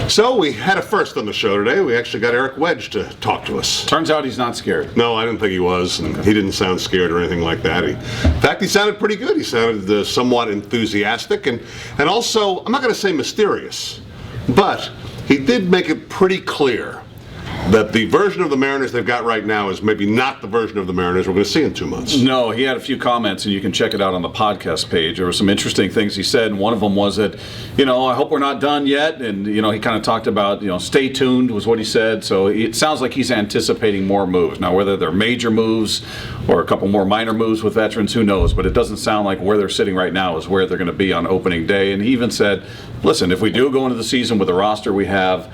So we had a first on the show today. We actually got Eric Wedge to talk to us. Turns out he's not scared. No, I didn't think he was, and he didn't sound scared or anything like that. In fact, he sounded pretty good. He sounded somewhat enthusiastic, and also, I'm not going to say mysterious, but he did make it pretty clear that the version of the Mariners they've got right now is maybe not the version of the Mariners we're going to see in 2 months. No, he had a few comments, and you can check it out on the podcast page. There were some interesting things he said, and one of them was that, I hope we're not done yet, and, he kind of talked about, stay tuned was what he said, so it sounds like he's anticipating more moves. Now, whether they're major moves or a couple more minor moves with veterans, who knows, but it doesn't sound like where they're sitting right now is where they're going to be on opening day, and he even said, listen, if we do go into the season with the roster we have,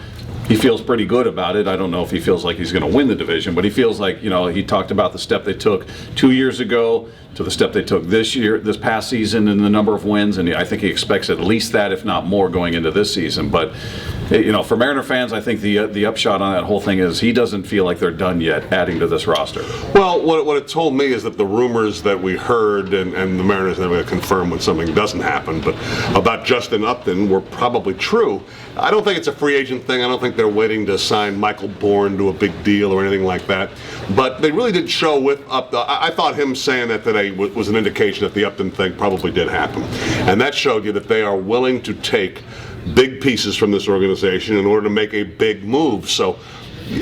he feels pretty good about it. I don't know if he feels like he's going to win the division, but he feels like, he talked about the step they took 2 years ago to the step they took this past season, and the number of wins, and I think he expects at least that, if not more, going into this season. But, for Mariner fans, I think the upshot on that whole thing is he doesn't feel like they're done yet adding to this roster. Well, what it told me is that the rumors that we heard, and the Mariners are going to confirm when something doesn't happen, but about Justin Upton were probably true. I don't think it's a free agent thing. I don't think they're waiting to sign Michael Bourne to a big deal or anything like that. But they really did show with Upton. I thought him saying that today was an indication that the Upton thing probably did happen. And that showed you that they are willing to take big pieces from this organization in order to make a big move. So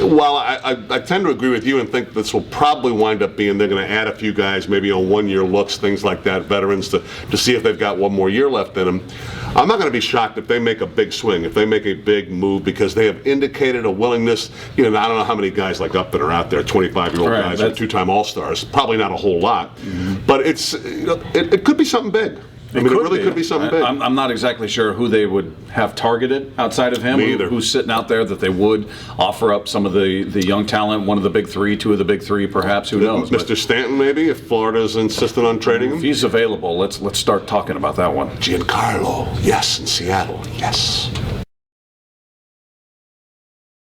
while I tend to agree with you and think this will probably wind up being they're going to add a few guys maybe on one-year looks, things like that, veterans, to see if they've got one more year left in them. I'm not going to be shocked if they make a big swing, if they make a big move, because they have indicated a willingness. I don't know how many guys like Upton are out there, 25-year-old right, guys or two-time All-Stars. Probably not a whole lot, but it could be something big. It really could be something big. I'm not exactly sure who they would have targeted outside of him. Me either. Who's sitting out there that they would offer up some of the young talent, one of the big three, two of the big three, perhaps. Who knows? Mr. Stanton, maybe, if Florida's insistent on trading him. If he's available, let's start talking about that one. Giancarlo, yes, in Seattle, yes.